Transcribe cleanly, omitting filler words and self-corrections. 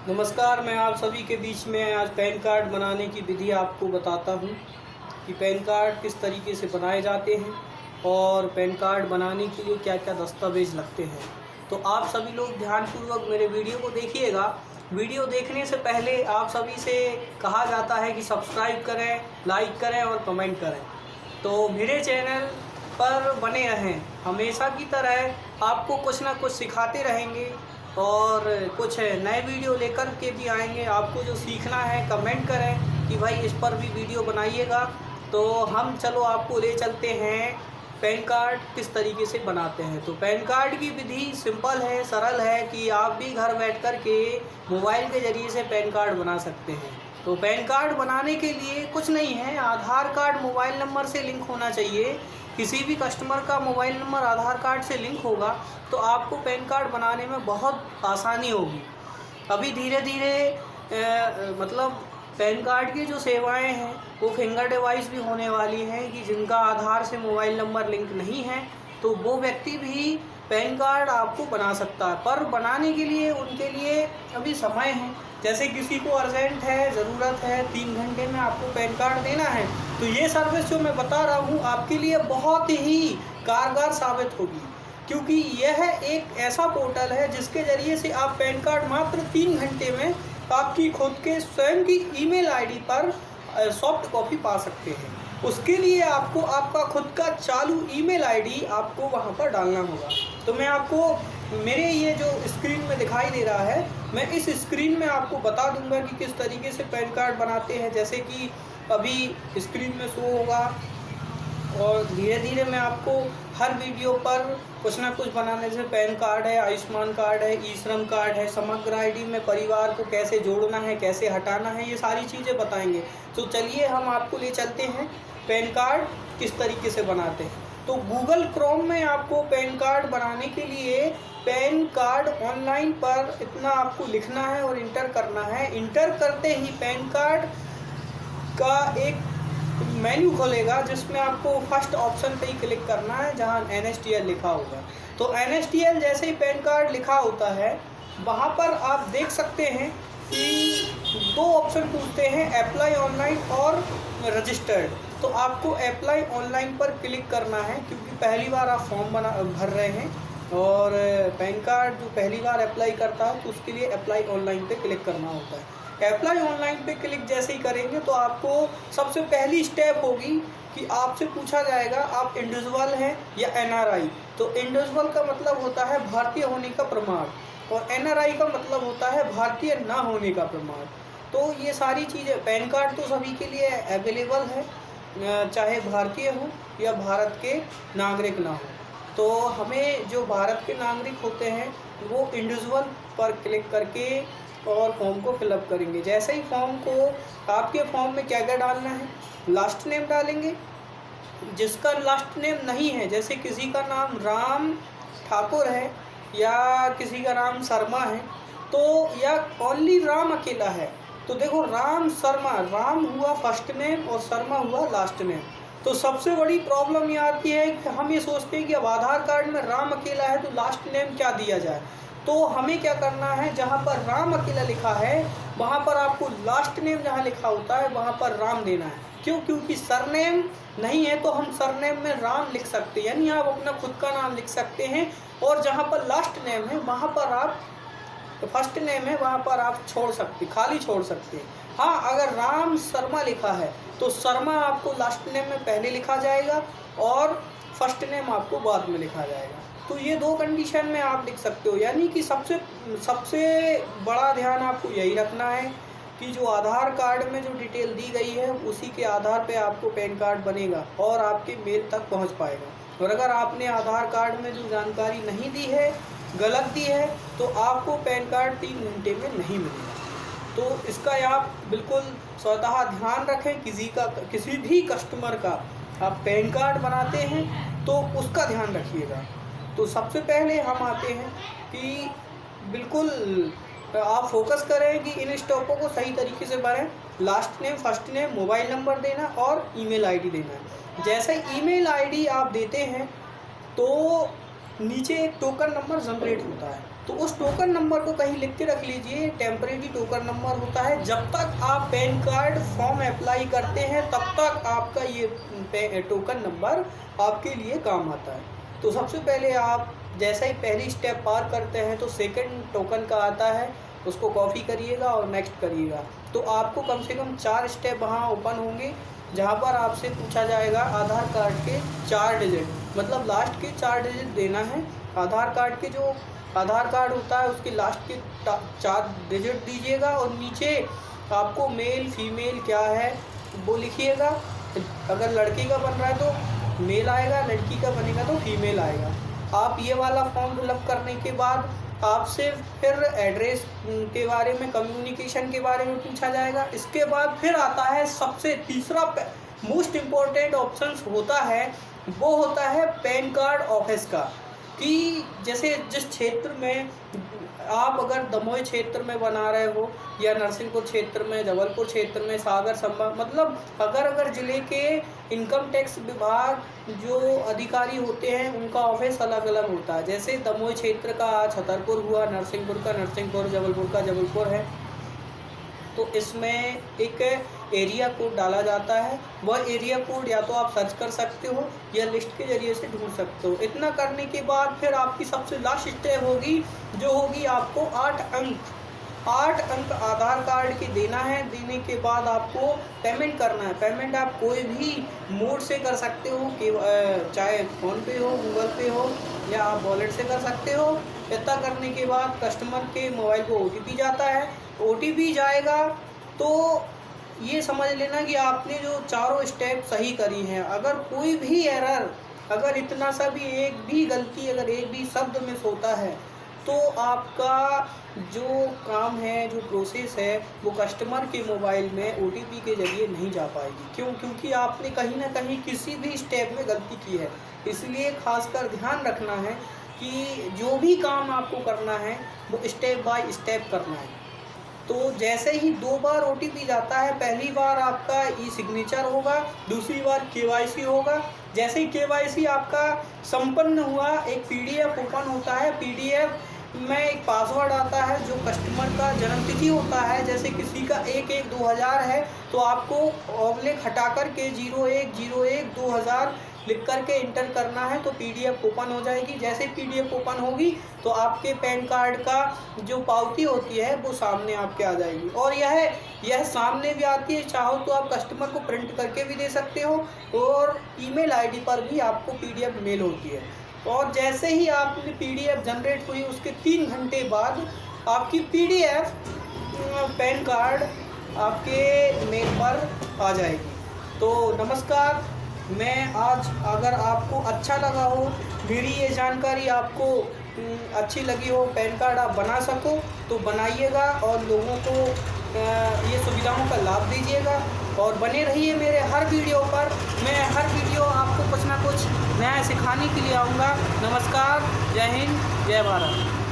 नमस्कार। मैं आप सभी के बीच में आज पैन कार्ड बनाने की विधि आपको बताता हूँ कि पैन कार्ड किस तरीके से बनाए जाते हैं और पैन कार्ड बनाने के लिए क्या क्या दस्तावेज़ लगते हैं। तो आप सभी लोग ध्यानपूर्वक मेरे वीडियो को देखिएगा। वीडियो देखने से पहले आप सभी से कहा जाता है कि सब्सक्राइब करें, लाइक करें और कमेंट करें। तो मेरे चैनल पर बने रहें। हमेशा की तरह आपको कुछ ना कुछ सिखाते रहेंगे और कुछ नए वीडियो लेकर के भी आएंगे। आपको जो सीखना है कमेंट करें कि भाई इस पर भी वीडियो बनाइएगा। तो हम चलो आपको ले चलते हैं पैन कार्ड किस तरीके से बनाते हैं। तो पैन कार्ड की विधि सिंपल है, सरल है कि आप भी घर बैठ कर के मोबाइल के ज़रिए से पैन कार्ड बना सकते हैं। तो पैन कार्ड बनाने के लिए कुछ नहीं है, आधार कार्ड मोबाइल नंबर से लिंक होना चाहिए। किसी भी कस्टमर का मोबाइल नंबर आधार कार्ड से लिंक होगा तो आपको पैन कार्ड बनाने में बहुत आसानी होगी। अभी धीरे धीरे मतलब पैन कार्ड की जो सेवाएं हैं वो फिंगर डिवाइस भी होने वाली हैं कि जिनका आधार से मोबाइल नंबर लिंक नहीं है तो वो व्यक्ति भी पैन कार्ड आपको बना सकता है। पर बनाने के लिए उनके लिए अभी समय है। जैसे किसी को अर्जेंट है, ज़रूरत है, 3 घंटे में आपको पैन कार्ड देना है, तो ये सर्विस जो मैं बता रहा हूँ आपके लिए बहुत ही कारगर साबित होगी, क्योंकि यह एक ऐसा पोर्टल है जिसके ज़रिए से आप पैन कार्ड मात्र 3 घंटे में आपकी खुद के स्वयं की ईमेल आईडी पर सॉफ्ट कॉपी पा सकते हैं। उसके लिए आपको आपका खुद का चालू ईमेल आईडी आपको वहां पर डालना होगा। तो मैं आपको मेरे ये जो स्क्रीन में दिखाई दे रहा है, मैं इस स्क्रीन में आपको बता दूंगा कि किस तरीके से पैन कार्ड बनाते हैं। जैसे कि अभी स्क्रीन में शो होगा और धीरे धीरे मैं आपको हर वीडियो पर कुछ ना कुछ बनाने, जैसे पैन कार्ड है, आयुष्मान कार्ड है, ई श्रम कार्ड है, समग्र आईडी में परिवार को कैसे जोड़ना है, कैसे हटाना है, ये सारी चीज़ें बताएंगे। तो चलिए हम आपको ले चलते हैं पैन कार्ड किस तरीके से बनाते हैं। तो गूगल क्रोम में आपको पैन कार्ड बनाने के लिए पैन कार्ड ऑनलाइन पर इतना आपको लिखना है और इंटर करना है। इंटर करते ही पैन कार्ड का एक मेन्यू खोलेगा जिसमें आपको फर्स्ट ऑप्शन पे ही क्लिक करना है जहां NSTL लिखा होगा। तो NSTL जैसे ही पैन कार्ड लिखा होता है वहां पर आप देख सकते हैं कि 2 ऑप्शन पूछते हैं, अप्लाई ऑनलाइन और रजिस्टर्ड। तो आपको अप्लाई ऑनलाइन पर क्लिक करना है क्योंकि पहली बार आप फॉर्म भर रहे हैं और पैन कार्ड जो पहली बार अप्लाई करता है तो उसके लिए अप्लाई ऑनलाइन पे क्लिक करना होता है। अप्लाई ऑनलाइन पे क्लिक जैसे ही करेंगे तो आपको सबसे पहली स्टेप होगी कि आपसे पूछा जाएगा आप इंडिविजुअल हैं या NRI। तो इंडिविजुअल का मतलब होता है भारतीय होने का प्रमाण और NRI का मतलब होता है भारतीय ना होने का प्रमाण। तो ये सारी चीज़ें, पैन कार्ड तो सभी के लिए अवेलेबल है, चाहे भारतीय हो या भारत के नागरिक ना हो। तो हमें जो भारत के नागरिक होते हैं वो इंडिविजुअल पर क्लिक करके और फॉर्म को फिलअप करेंगे। जैसे ही फॉर्म को, आपके फॉर्म में क्या क्या डालना है, लास्ट नेम डालेंगे। जिसका लास्ट नेम नहीं है, जैसे किसी का नाम राम ठाकुर है या किसी का नाम शर्मा है, तो या ओनली राम अकेला है, तो देखो राम शर्मा, राम हुआ फर्स्ट नेम और शर्मा हुआ लास्ट नेम। तो सबसे बड़ी प्रॉब्लम ये आती है कि हम ये सोचते हैं कि अब आधार कार्ड में राम अकेला है तो लास्ट नेम क्या दिया जाए। तो हमें क्या करना है, जहाँ पर राम अकेला लिखा है वहाँ पर आपको लास्ट नेम जहाँ लिखा होता है वहाँ पर राम देना है। क्यों? क्योंकि सरनेम नहीं है तो हम सरनेम में राम लिख सकते हैं, यानी आप अपना खुद का नाम लिख सकते हैं। और जहाँ पर लास्ट नेम है वहाँ पर आप, फर्स्ट नेम है वहाँ पर आप छोड़ सकते, खाली छोड़ सकते हैं। हाँ, अगर राम शर्मा लिखा है तो शर्मा आपको लास्ट नेम में पहले लिखा जाएगा और फर्स्ट नेम आपको बाद में लिखा जाएगा। तो ये 2 कंडीशन में आप लिख सकते हो। यानी कि सबसे बड़ा ध्यान आपको यही रखना है कि जो आधार कार्ड में जो डिटेल दी गई है उसी के आधार पे आपको पैन कार्ड बनेगा और आपके मेल तक पहुंच पाएगा। और अगर आपने आधार कार्ड में जो जानकारी नहीं दी है, गलत दी है, तो आपको पैन कार्ड 3 घंटे में नहीं मिलेगा। तो इसका आप बिल्कुल स्वतः ध्यान रखें। किसी भी कस्टमर का आप पैन कार्ड बनाते हैं तो उसका ध्यान रखिएगा। तो सबसे पहले हम आते हैं कि बिल्कुल आप फोकस करें कि इन स्टेपों को सही तरीके से भरें। Last name, first name, mobile number देना और ईमेल आईडी देना है। जैसे ईमेल आईडी आप देते हैं तो नीचे एक टोकन नंबर जनरेट होता है। तो उस टोकन नंबर को कहीं लिख के रख लीजिए, टेम्परेरी टोकन नंबर होता है। जब तक आप पैन कार्ड फॉर्म अप्लाई करते हैं तब तक आपका ये टोकन नंबर आपके लिए काम आता है। तो सबसे पहले आप जैसा ही पहली स्टेप पार करते हैं तो सेकंड टोकन का आता है, उसको कॉपी करिएगा और नेक्स्ट करिएगा। तो आपको कम से कम 4 स्टेप वहाँ ओपन होंगे, जहाँ पर आपसे पूछा जाएगा आधार कार्ड के 4 डिजिट, मतलब लास्ट के 4 डिजिट देना है। आधार कार्ड के जो आधार कार्ड होता है उसके लास्ट के 4 डिजिट दीजिएगा और नीचे आपको मेल फीमेल क्या है वो लिखिएगा। अगर लड़के का बन रहा है तो मेल आएगा, लड़की का बनेगा तो फीमेल आएगा। आप ये वाला फॉर्म फिलअप करने के बाद आपसे फिर एड्रेस के बारे में, कम्युनिकेशन के बारे में पूछा जाएगा। इसके बाद फिर आता है सबसे तीसरा मोस्ट इम्पोर्टेंट ऑप्शन होता है, वो होता है पैन कार्ड ऑफिस का। कि जैसे जिस क्षेत्र में आप अगर दमोह क्षेत्र में बना रहे हो या नरसिंहपुर क्षेत्र में, जबलपुर क्षेत्र में, सागर संभाग, मतलब अगर ज़िले के इनकम टैक्स विभाग जो अधिकारी होते हैं उनका ऑफिस अलग अलग होता है। जैसे दमोह क्षेत्र का छतरपुर हुआ, नरसिंहपुर का नरसिंहपुर, जबलपुर का जबलपुर है। तो इसमें एक एरिया कोड डाला जाता है। वह एरिया कोड या तो आप सर्च कर सकते हो या लिस्ट के ज़रिए से ढूंढ सकते हो। इतना करने के बाद फिर आपकी सबसे लास्ट स्टेप होगी, जो होगी आपको 8 अंक आधार कार्ड के देना है। देने के बाद आपको पेमेंट करना है। पेमेंट आप कोई भी मोड से कर सकते हो, कि चाहे फ़ोनपे हो, गूगल पे हो, या आप वॉलेट से कर सकते हो। इतना करने के बाद कस्टमर के मोबाइल को OTP जाता है। OTP जाएगा तो ये समझ लेना कि आपने जो चारों स्टेप सही करी हैं। अगर कोई भी एरर, अगर इतना सा भी एक भी गलती, अगर एक भी शब्द मिस होता है तो आपका जो काम है, जो प्रोसेस है, वो कस्टमर के मोबाइल में OTP के ज़रिए नहीं जा पाएगी। क्यों? क्योंकि आपने कहीं ना कहीं किसी भी स्टेप में गलती की है। इसलिए खासकर ध्यान रखना है कि जो भी काम आपको करना है वो स्टेप बाय स्टेप करना है। तो जैसे ही 2 बार OTP जाता है, पहली बार आपका ई-सिग्नेचर होगा, दूसरी बार KYC होगा। जैसे ही KYC आपका संपन्न हुआ, एक PDF ओपन होता है। PDF में एक पासवर्ड आता है जो कस्टमर का जन्मतिथि होता है। जैसे किसी का 1/1/2000 है तो आपको ऑब्लिक हटा कर के 01/01/2000 लिख करके इंटर करना है, तो PDF ओपन हो जाएगी। जैसे PDF ओपन होगी तो आपके पैन कार्ड का जो पावती होती है वो सामने आपके आ जाएगी। और यह सामने भी आती है। चाहो तो आप कस्टमर को प्रिंट करके भी दे सकते हो और ईमेल ID पर भी आपको PDF मेल होती है। और जैसे ही आपने PDF जनरेट हुई उसके 3 घंटे बाद आपकी PDF पैन कार्ड आपके मेल पर आ जाएगी। तो नमस्कार, मैं आज, अगर आपको अच्छा लगा हो, मेरी ये जानकारी आपको अच्छी लगी हो, पैन कार्ड आप बना सको तो बनाइएगा और लोगों को ये सुविधाओं का लाभ दीजिएगा। और बने रहिए मेरे हर वीडियो पर। मैं हर वीडियो आपको कुछ ना कुछ नया सिखाने के लिए आऊँगा। नमस्कार, जय हिंद, जय भारत।